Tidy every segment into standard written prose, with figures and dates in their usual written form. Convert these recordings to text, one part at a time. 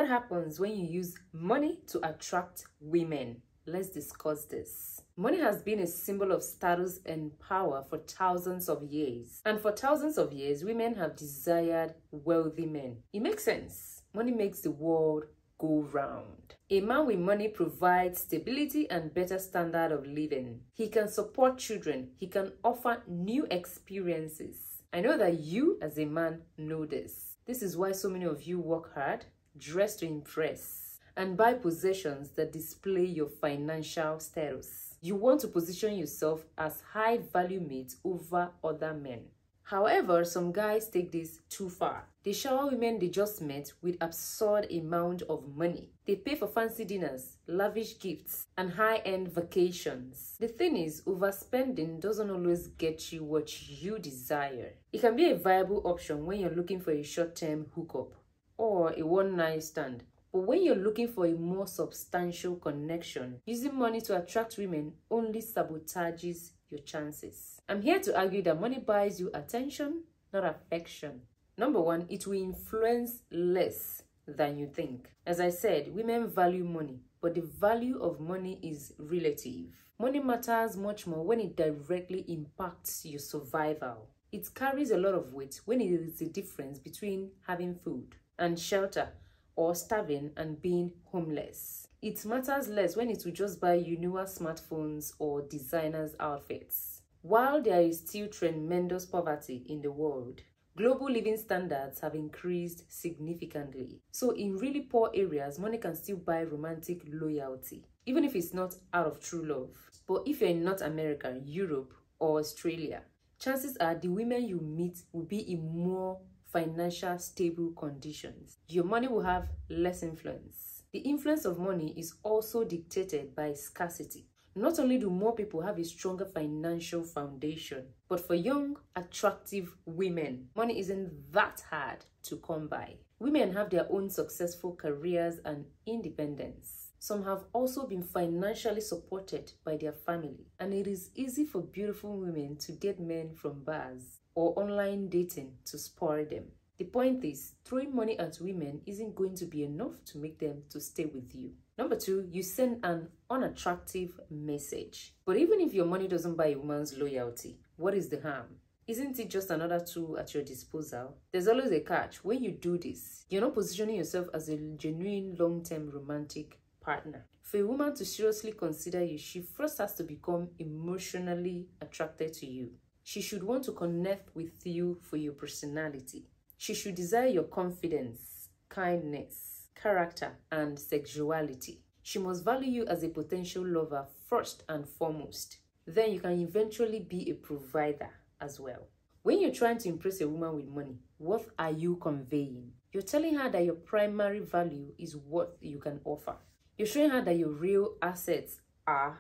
What happens when you use money to attract women? Let's discuss this. Money has been a symbol of status and power for thousands of years. And for thousands of years, women have desired wealthy men. It makes sense. Money makes the world go round. A man with money provides stability and better standard of living. He can support children. He can offer new experiences. I know that you as a man know this. This is why so many of you work hard, dress to impress, and buy possessions that display your financial status. You want to position yourself as high value mate over other men. However, some guys take this too far. They shower women they just met with absurd amount of money. They pay for fancy dinners, lavish gifts, and high-end vacations. The thing is, overspending doesn't always get you what you desire. It can be a viable option when you're looking for a short-term hookup or a one-night stand. But when you're looking for a more substantial connection, using money to attract women only sabotages your chances. I'm here to argue that money buys you attention, not affection. Number one, it will influence less than you think. As I said, women value money, but the value of money is relative. Money matters much more when it directly impacts your survival. It carries a lot of weight when it is the difference between having food and shelter or starving and being homeless. It matters less when it will just buy you newer smartphones or designers' outfits. While there is still tremendous poverty in the world, global living standards have increased significantly. So in really poor areas, money can still buy romantic loyalty, even if it's not out of true love. But if you're in North America, Europe, or Australia, chances are the women you meet will be in more financial stable conditions. Your money will have less influence. The influence of money is also dictated by scarcity. Not only do more people have a stronger financial foundation, but for young, attractive women, money isn't that hard to come by. Women have their own successful careers and independence. Some have also been financially supported by their family, and it is easy for beautiful women to get men from bars or online dating to spoil them. The point is, throwing money at women isn't going to be enough to make them to stay with you. Number two, you send an unattractive message. But even if your money doesn't buy a woman's loyalty, what is the harm? Isn't it just another tool at your disposal? There's always a catch. When you do this, you're not positioning yourself as a genuine long-term romantic partner. For a woman to seriously consider you, she first has to become emotionally attracted to you. She should want to connect with you for your personality. She should desire your confidence, kindness, character, and sexuality. She must value you as a potential lover first and foremost. Then you can eventually be a provider as well. When you're trying to impress a woman with money, what are you conveying? You're telling her that your primary value is what you can offer. You're showing her that your real assets are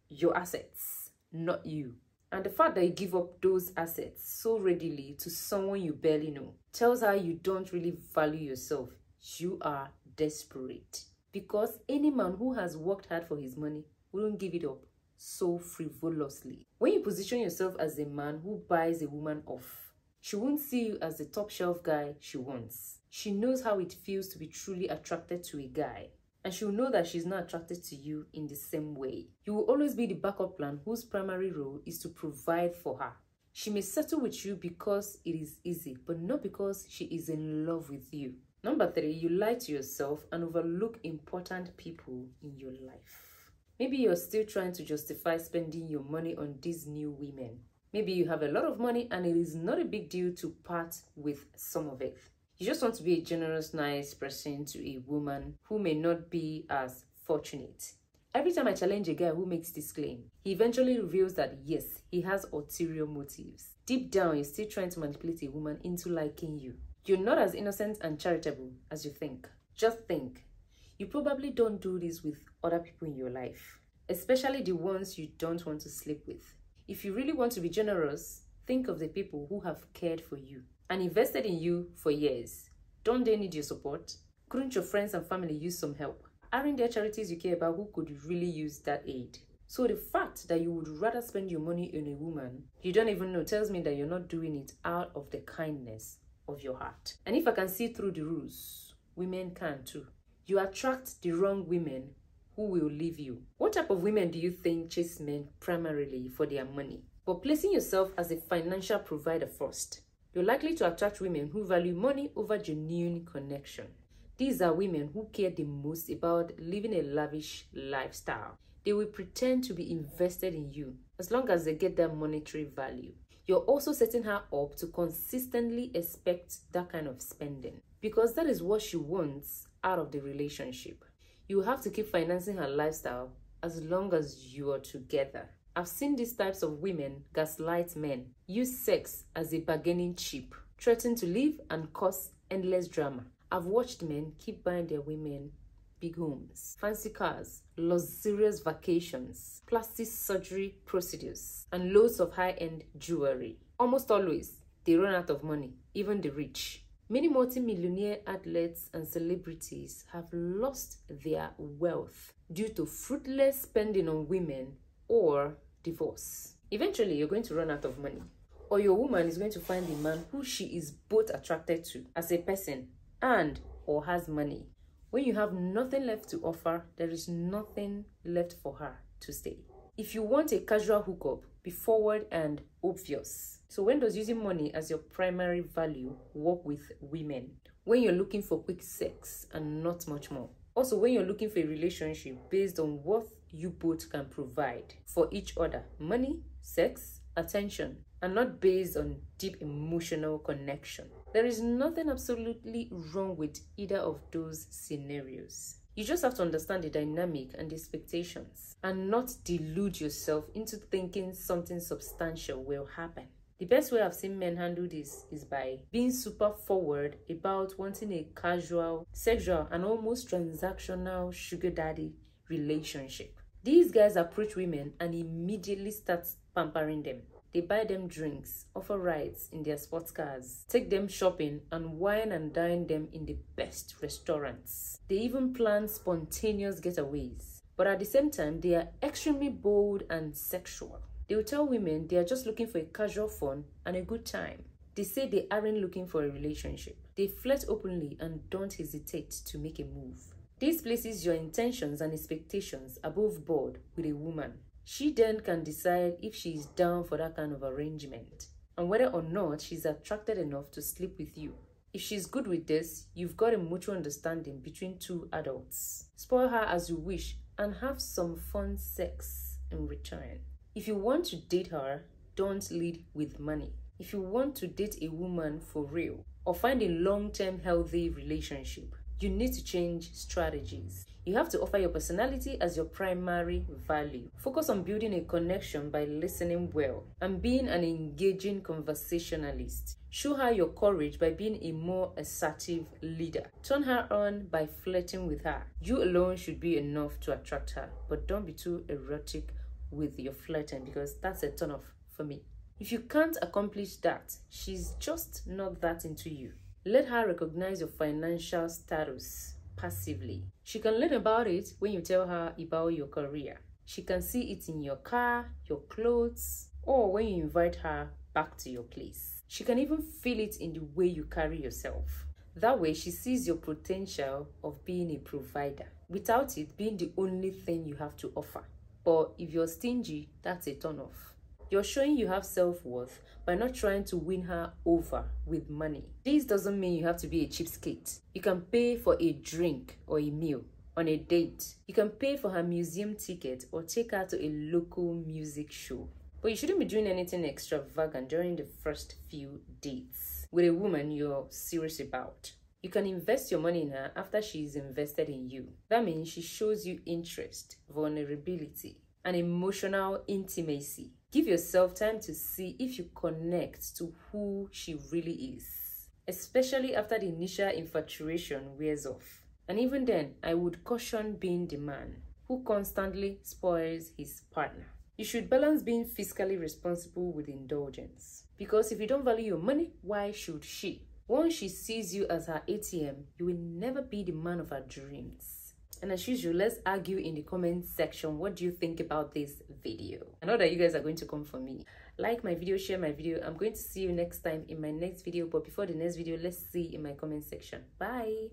your assets, not you. And the fact that you give up those assets so readily to someone you barely know tells her you don't really value yourself. You are desperate. Because any man who has worked hard for his money wouldn't give it up so frivolously. When you position yourself as a man who buys a woman off, she won't see you as the top shelf guy she wants. She knows how it feels to be truly attracted to a guy. And she'll know that she's not attracted to you in the same way. You will always be the backup plan whose primary role is to provide for her. She may settle with you because it is easy, but not because she is in love with you. Number three, you lie to yourself and overlook important people in your life. Maybe you're still trying to justify spending your money on these new women. Maybe you have a lot of money and it is not a big deal to part with some of it. You just want to be a generous, nice person to a woman who may not be as fortunate. Every time I challenge a guy who makes this claim, he eventually reveals that yes, he has ulterior motives. Deep down, he's still trying to manipulate a woman into liking you. You're not as innocent and charitable as you think. Just think. You probably don't do this with other people in your life, especially the ones you don't want to sleep with. If you really want to be generous, think of the people who have cared for you and invested in you for years. Don't they need your support? Couldn't your friends and family use some help? Aren't there charities you care about who could really use that aid? So the fact that you would rather spend your money on a woman you don't even know tells me that you're not doing it out of the kindness of your heart. And if I can see through the ruse, women can too. You attract the wrong women who will leave you. What type of women do you think chase men primarily for their money? But placing yourself as a financial provider first, you're likely to attract women who value money over genuine connection. These are women who care the most about living a lavish lifestyle. They will pretend to be invested in you as long as they get that monetary value. You're also setting her up to consistently expect that kind of spending because that is what she wants out of the relationship. You have to keep financing her lifestyle as long as you are together. I've seen these types of women gaslight men, use sex as a bargaining chip, threaten to leave and cause endless drama. I've watched men keep buying their women big homes, fancy cars, luxurious vacations, plastic surgery procedures, and loads of high-end jewelry. Almost always, they run out of money, even the rich. Many multi-millionaire athletes and celebrities have lost their wealth due to fruitless spending on women or divorce. Eventually, you're going to run out of money, or your woman is going to find a man who she is both attracted to as a person and or has money. When you have nothing left to offer, there is nothing left for her to stay. If you want a casual hookup, be forward and obvious. So when does using money as your primary value work with women? When you're looking for quick sex and not much more. Also, when you're looking for a relationship based on what you both can provide for each other, money, sex, attention, and not based on deep emotional connection. There is nothing absolutely wrong with either of those scenarios. You just have to understand the dynamic and the expectations and not delude yourself into thinking something substantial will happen. The best way I've seen men handle this is by being super forward about wanting a casual, sexual, and almost transactional sugar daddy relationship. These guys approach women and immediately start pampering them. They buy them drinks, offer rides in their sports cars, take them shopping, and wine and dine them in the best restaurants. They even plan spontaneous getaways. But at the same time, they are extremely bold and sexual. They will tell women they are just looking for a casual fun and a good time. They say they aren't looking for a relationship. They flirt openly and don't hesitate to make a move. This places your intentions and expectations above board with a woman. She then can decide if she is down for that kind of arrangement and whether or not she's attracted enough to sleep with you. If she's good with this, you've got a mutual understanding between two adults. Spoil her as you wish and have some fun sex in return. If you want to date her, don't lead with money. If you want to date a woman for real or find a long-term healthy relationship, you need to change strategies. You have to offer your personality as your primary value. Focus on building a connection by listening well and being an engaging conversationalist. Show her your courage by being a more assertive leader. Turn her on by flirting with her. You alone should be enough to attract her, but don't be too erotic with your flirting because that's a turn off for me. If you can't accomplish that, she's just not that into you. Let her recognize your financial status passively. She can learn about it when you tell her about your career. She can see it in your car, your clothes, or when you invite her back to your place. She can even feel it in the way you carry yourself. That way, she sees your potential of being a provider, without it being the only thing you have to offer. But if you're stingy, that's a turn off. You're showing you have self-worth by not trying to win her over with money. This doesn't mean you have to be a cheapskate. You can pay for a drink or a meal on a date. You can pay for her museum ticket or take her to a local music show. But you shouldn't be doing anything extravagant during the first few dates with a woman you're serious about. You can invest your money in her after she's invested in you. That means she shows you interest, vulnerability, and emotional intimacy. Give yourself time to see if you connect to who she really is, especially after the initial infatuation wears off. And even then, I would caution being the man who constantly spoils his partner. You should balance being fiscally responsible with indulgence. Because if you don't value your money, why should she? Once she sees you as her ATM, you will never be the man of her dreams. And as usual, let's argue in the comment section. What do you think about this video? I know that you guys are going to come for me. Like my video, share my video. I'm going to see you next time in my next video. But before the next video, let's see in my comment section. Bye.